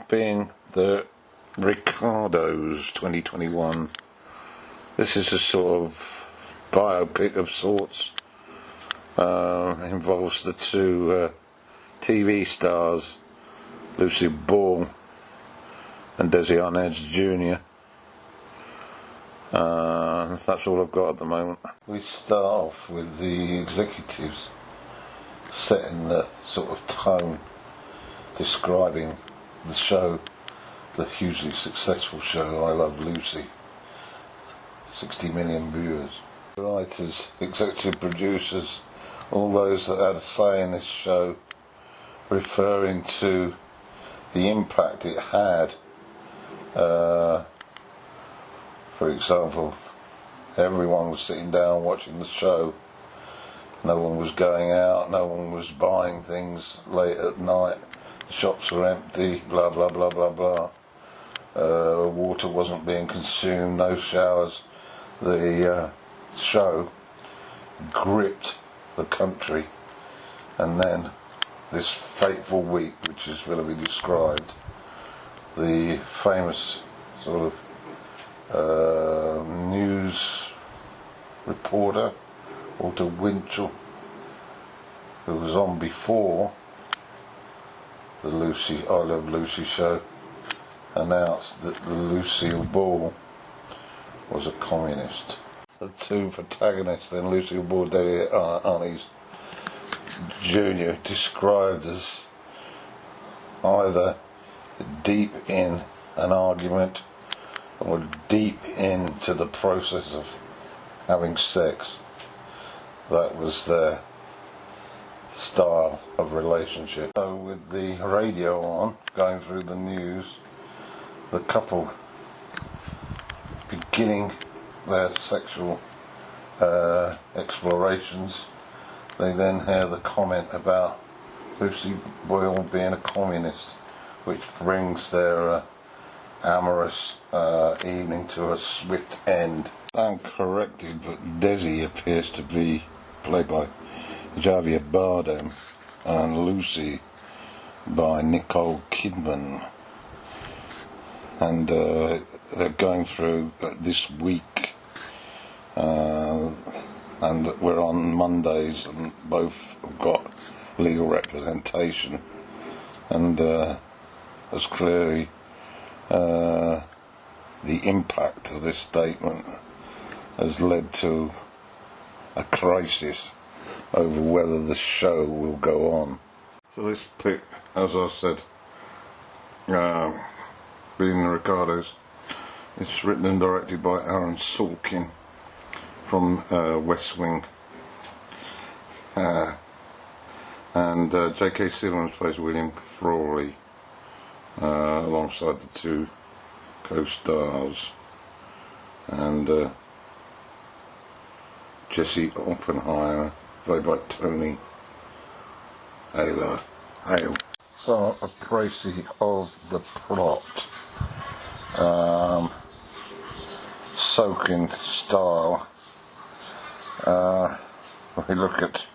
being the Ricardos 2021. This is a sort of biopic of sorts. It involves the two TV stars, Lucille Ball and Desi Arnes Jr. That's all I've got at the moment. We start off with the executives setting the sort of tone, describing the show, the hugely successful show I Love Lucy, 60 million viewers. Writers, executive producers, all those that had a say in this show, referring to the impact it had. For example, everyone was sitting down watching the show. No one was going out, no one was buying things late at night. The shops were empty, blah blah blah blah blah. Water wasn't being consumed, no showers. The show gripped the country, and then this fateful week, which is going to be described, the famous sort of news reporter Walter Winchell, who was on before the I Love Lucy show, announced that Lucille Ball was a communist. The two protagonists, then, Lucille Ball, Desi Arnes Jr., described as either deep in an argument or deep into the process of having sex. That was their style of relationship. So with the radio on, going through the news, the couple beginning their sexual explorations, they then hear the comment about Lucy Boyle being a communist, which brings their amorous evening to a swift end. I'm corrected, but Desi appears to be played by Javier Bardem and Lucy by Nicole Kidman. And they're going through this week, and we're on Mondays, and both have got legal representation, and as clearly the impact of this statement has led to a crisis over whether the show will go on. So this pic, as I said, being the Ricardos, it's written and directed by Aaron Sorkin from West Wing, and J.K. Simmons plays William Frawley alongside the two co-stars, and Jesse Oppenheimer played by Tony Hale. So a précis of the plot. Soaking style. We look at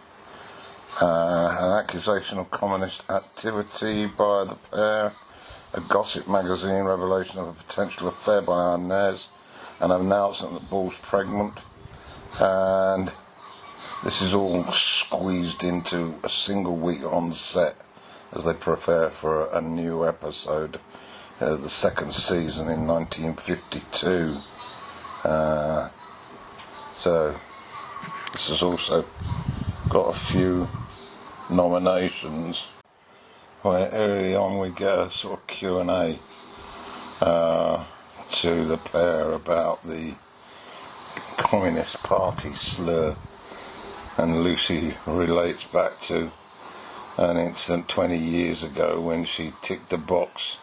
an accusation of communist activity by the pair, a gossip magazine revelation of a potential affair by Arnes, an announcement that Ball's pregnant, and this is all squeezed into a single week on the set as they prepare for a new episode, the second season in 1952. So this has also got a few nominations, where early on we get a sort of Q&A to the pair about the Communist Party slur, and Lucy relates back to an incident 20 years ago when she ticked a box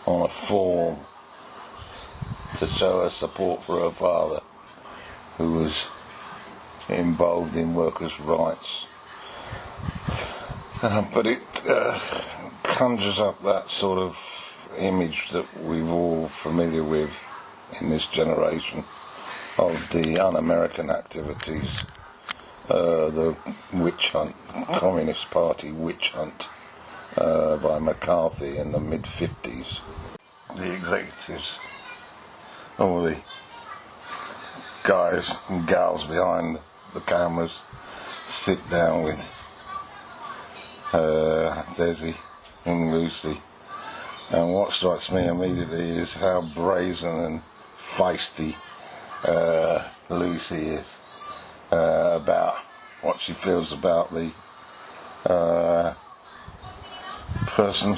on a form to show her support for her father, who was involved in workers' rights. But it conjures up that sort of image that we're all familiar with in this generation of the un-American activities, the witch hunt, Communist Party witch hunt by McCarthy in the mid-50s. The executives, all the guys and gals behind the cameras, sit down with Desi and Lucy, and what strikes me immediately is how brazen and feisty Lucy is about what she feels about the person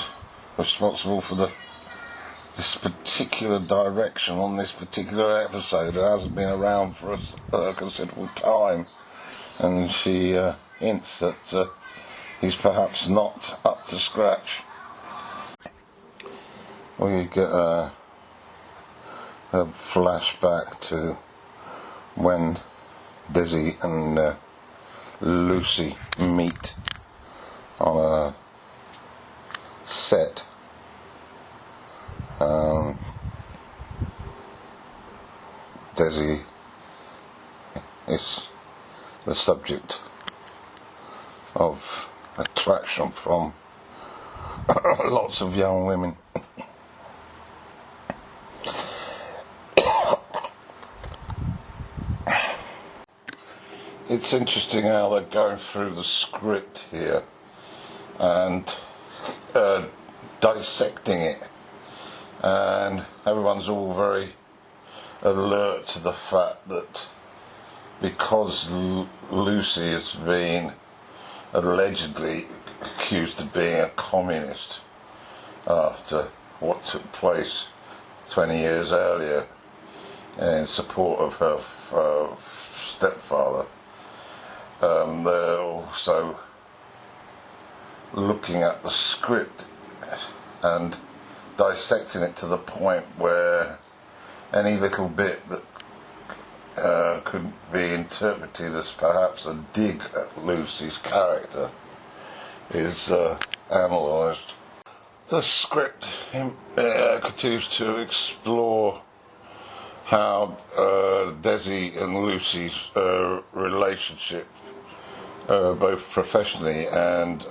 responsible for this particular direction on this particular episode that hasn't been around for a considerable time, and she hints that he's perhaps not up to scratch. We get a flashback to when Desi and Lucy meet on a set. Desi is the subject of attraction from lots of young women. It's interesting how they're going through the script here and dissecting it, and everyone's all very alert to the fact that because Lucy has been allegedly accused of being a communist after what took place 20 years earlier in support of her stepfather, they're also looking at the script and dissecting it to the point where any little bit that could be interpreted as perhaps a dig at Lucy's character is analysed. The script continues to explore how Desi and Lucy's relationship, both professionally and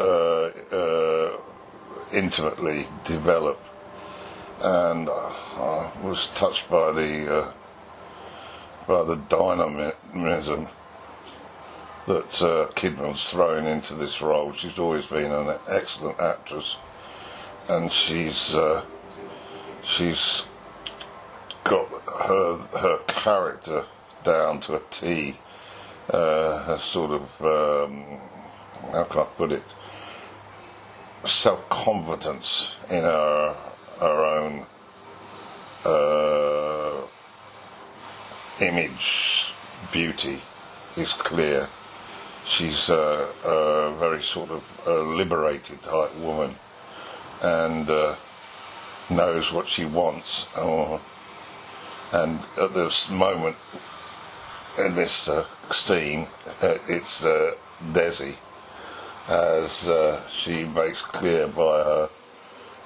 intimately, develop, and I was touched by the dynamism that Kidman's thrown into this role. She's always been an excellent actress, and she's got her character down to a T. Her sort of how can I put it? Self-confidence in her own image, beauty is clear. She's a very sort of liberated type woman, and knows what she wants. And at this moment, in this scene, it's Desi, as she makes clear by her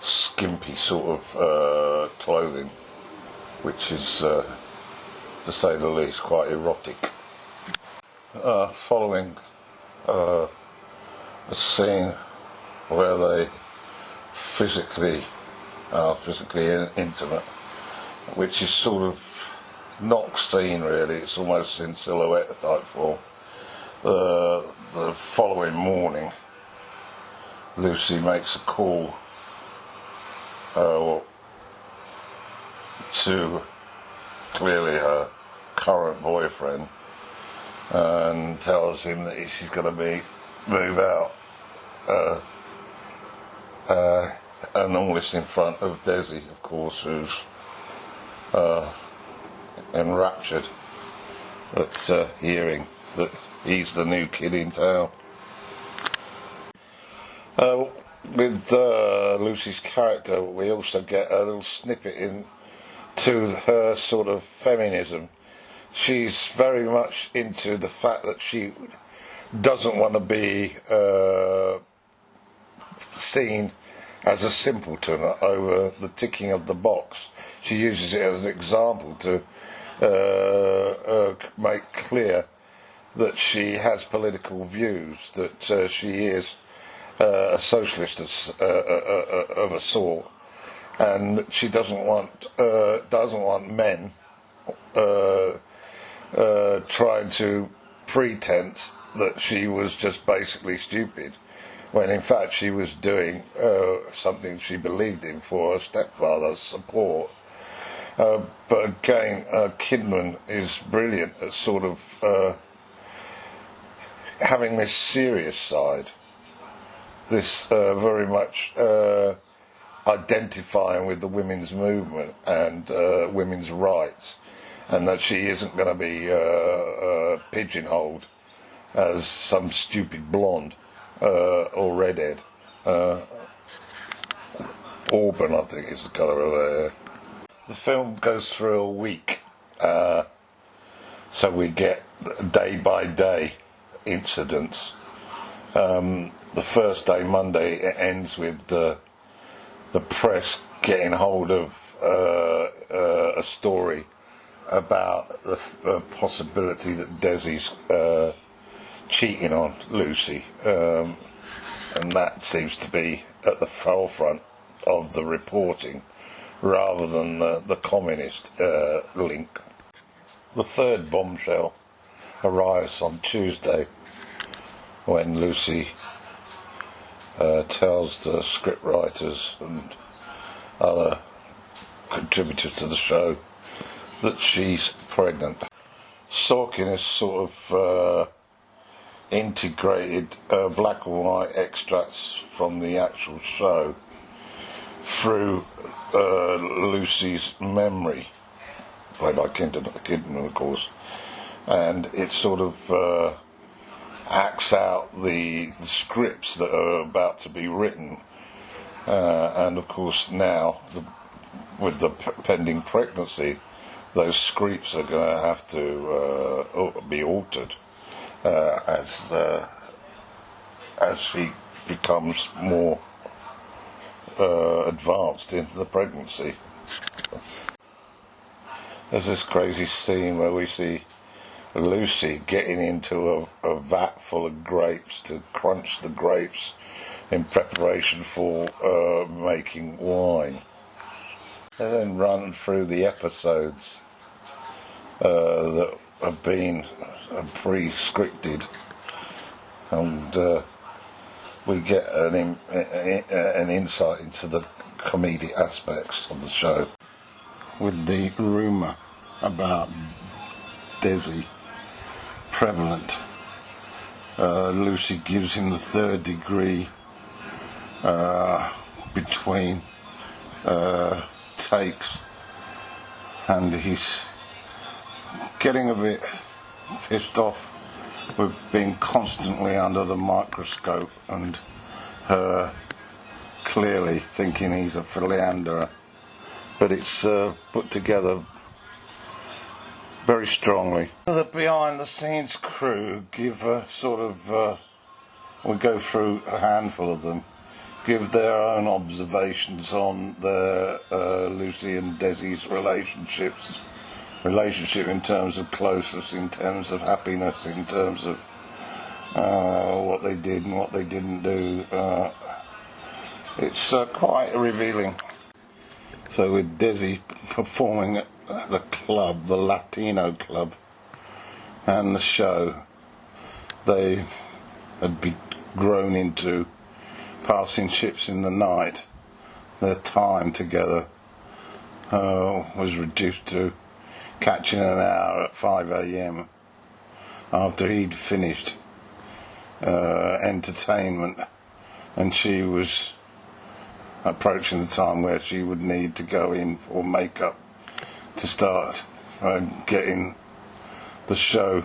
skimpy sort of clothing, which is, to say the least, quite erotic. Following a scene where they physically intimate, which is sort of not seen really, it's almost in silhouette type form. The following morning, Lucy makes a call to clearly her current boyfriend and tells him that she's going to move out, and all this in front of Desi, of course, who's enraptured at hearing that he's the new kid in town. With Lucy's character, we also get a little snippet into her sort of feminism. She's very much into the fact that she doesn't want to be seen as a simpleton over the ticking of the box. She uses it as an example to make clear that she has political views, that she is a socialist of a sort, and she doesn't want men trying to pretense that she was just basically stupid, when in fact she was doing something she believed in for her stepfather's support. But again, Kidman is brilliant at sort of having this serious side, this very much identifying with the women's movement and women's rights, and that she isn't going to be pigeonholed as some stupid blonde or redhead. Auburn, I think, is the colour of her hair. The film goes through a week, so we get day by day incidents. The first day, Monday, it ends with the press getting hold of a story about the possibility that Desi's cheating on Lucy, and that seems to be at the forefront of the reporting rather than the communist link. The third bombshell arrives on Tuesday, when Lucy tells the scriptwriters and other contributors to the show that she's pregnant. Sorkin has sort of integrated black and white extracts from the actual show through Lucy's memory, played by Kidman, of course, and it sort of acts out the scripts that are about to be written, and of course now, with the pending pregnancy, those scripts are going to have to be altered as she becomes more advanced into the pregnancy. There's this crazy scene where we see Lucy getting into a vat full of grapes to crunch the grapes in preparation for making wine. They then run through the episodes that have been pre-scripted, and we get an insight into the comedic aspects of the show. With the rumour about Desi prevalent, Lucy gives him the third degree between takes, and he's getting a bit pissed off with being constantly under the microscope and her clearly thinking he's a philanderer. But it's put together very strongly. The behind the scenes crew give a sort of, we go through a handful of them, give their own observations on the Lucy and Desi's relationship in terms of closeness, in terms of happiness, in terms of what they did and what they didn't do. It's quite revealing. So with Desi performing at the club, the Latino club, and the show, they had grown into passing ships in the night. Their time together was reduced to catching an hour at 5 a.m. after he'd finished entertainment, and she was approaching the time where she would need to go in for makeup to start getting the show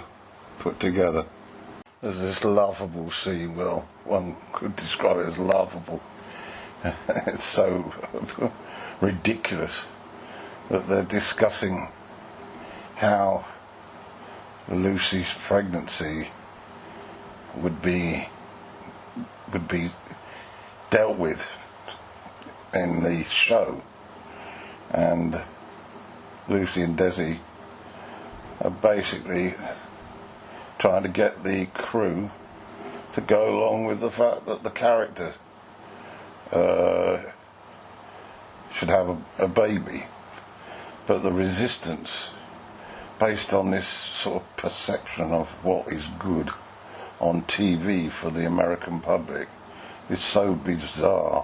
put together. There's this laughable scene, well, one could describe it as laughable. It's so ridiculous that they're discussing how Lucy's pregnancy would be dealt with in the show, and Lucy and Desi are basically trying to get the crew to go along with the fact that the character should have a baby. But the resistance, based on this sort of perception of what is good on TV for the American public, is so bizarre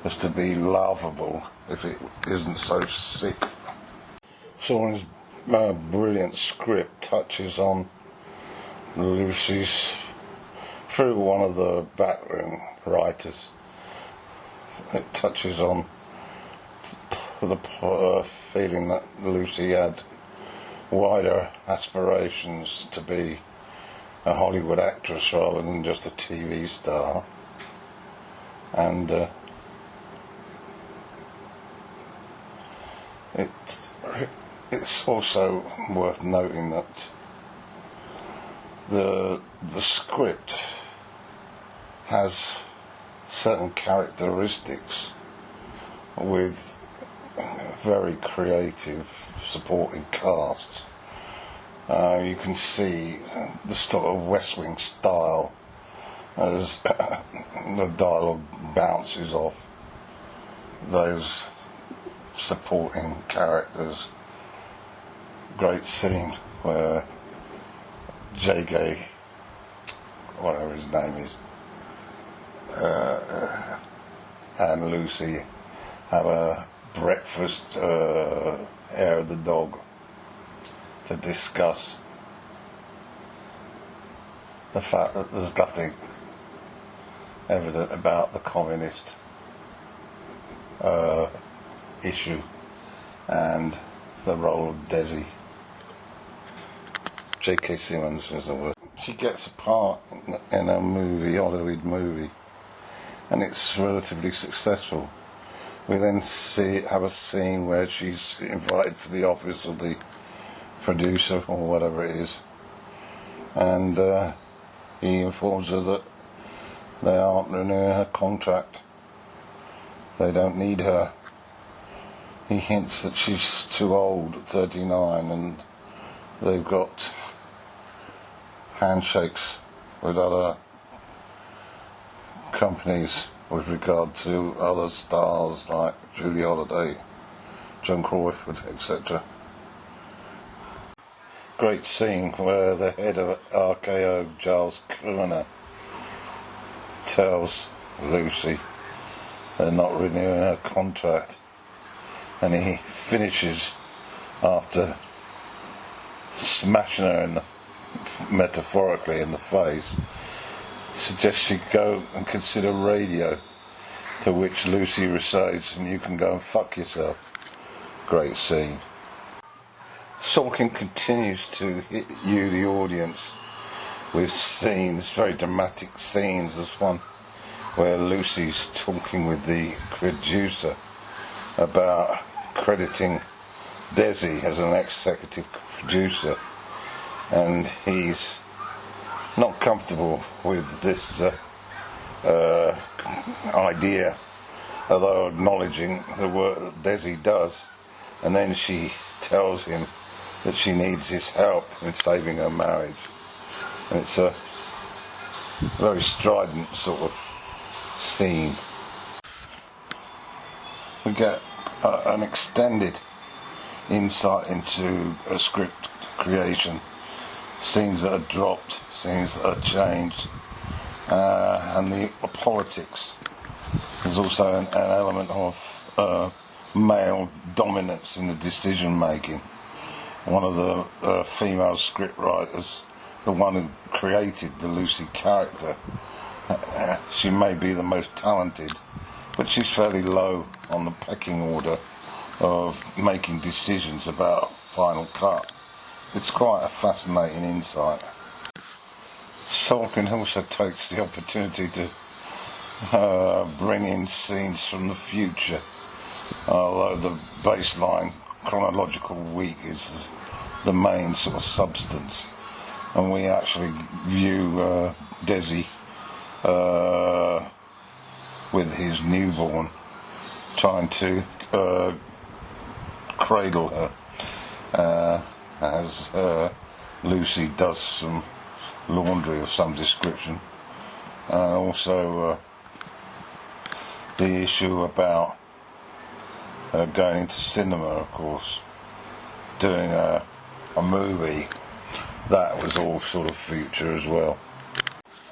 as to be laughable if it isn't so sick. Someone's brilliant script touches on Lucy's, through one of the backroom writers, it touches on the feeling that Lucy had wider aspirations to be a Hollywood actress rather than just a TV star. And it's also worth noting that the script has certain characteristics with very creative supporting casts. You can see the sort of West Wing style as the dialogue bounces off those supporting characters. Great scene where J.K., whatever his name is, and Lucy have a breakfast air of the dog to discuss the fact that there's nothing evident about the communist issue and the role of Desi. J.K. Simmons is the word. She gets a part in a movie, Hollywood movie, and it's relatively successful. We then have a scene where she's invited to the office of the producer or whatever it is, and he informs her that they aren't renewing her contract. They don't need her. He hints that she's too old at 39, and they've got handshakes with other companies with regard to other stars like Julie Holliday, Joan Crawford, etc. Great scene where the head of RKO, Giles Kerner, tells Lucy they're not renewing her contract, and he finishes after smashing her metaphorically in the face, suggests she go and consider radio, to which Lucy recites, and you can go and fuck yourself. Great scene. Sorkin continues to hit you, the audience, with scenes, very dramatic scenes. There's one where Lucy's talking with the producer about crediting Desi as an executive producer, and he's not comfortable with this idea, although acknowledging the work that Desi does, and then she tells him that she needs his help in saving her marriage. And it's a very strident sort of scene. We get an extended insight into a script creation, scenes that are dropped, scenes that are changed, and the politics. There's also an element of male dominance in the decision making. One of the female script writers, the one who created the Lucy character, she may be the most talented, but she's fairly low on the pecking order of making decisions about final cut. It's quite a fascinating insight. Sorkin also takes the opportunity to bring in scenes from the future, although the baseline chronological week is the main sort of substance, and we actually view Desi with his newborn, trying to cradle her as Lucy does some laundry of some description, and also the issue about going into cinema, of course, doing a movie. That was all sort of future as well.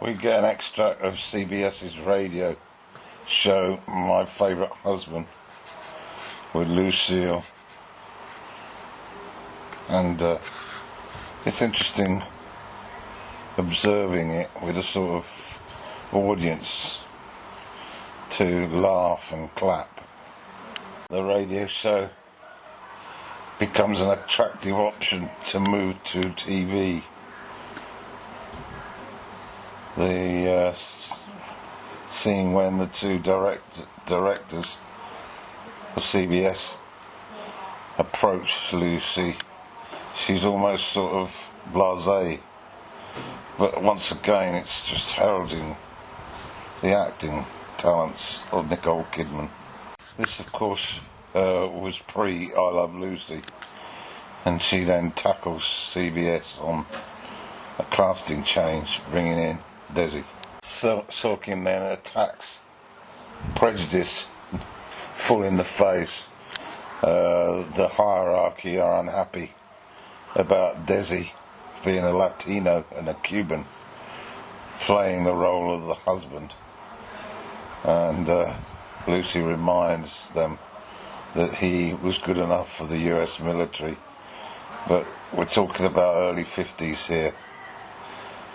We get an extract of CBS's radio show, My Favourite Husband, with Lucille, and it's interesting observing it with a sort of audience to laugh and clap. The radio show becomes an attractive option to move to TV. The scene when the two directors of CBS approach Lucy, she's almost sort of blasé, but once again it's just heralding the acting talents of Nicole Kidman. This, of course, was pre I Love Lucy, and she then tackles CBS on a casting change, bringing in Desi. Sorkin then attacks prejudice full in the face. The hierarchy are unhappy about Desi being a Latino and a Cuban playing the role of the husband, and Lucy reminds them that he was good enough for the US military, but we're talking about early 50s here.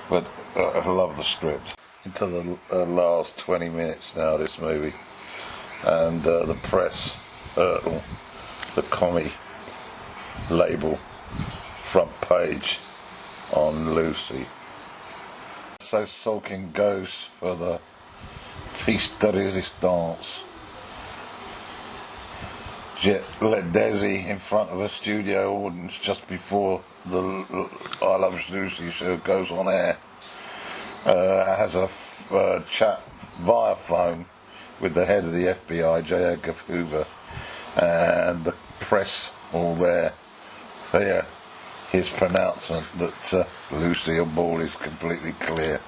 But I love the script. Into the last 20 minutes now, this movie, and the press hurtle, the commie label, front page on Lucy. So Sorkin goes for the piece de résistance. Let Desi in front of a studio audience just before the I Love Lucy show goes on air. Has a chat via phone with the head of the FBI, J. Edgar Hoover, and the press all there. Here, his pronouncement that Lucille Ball is completely clear.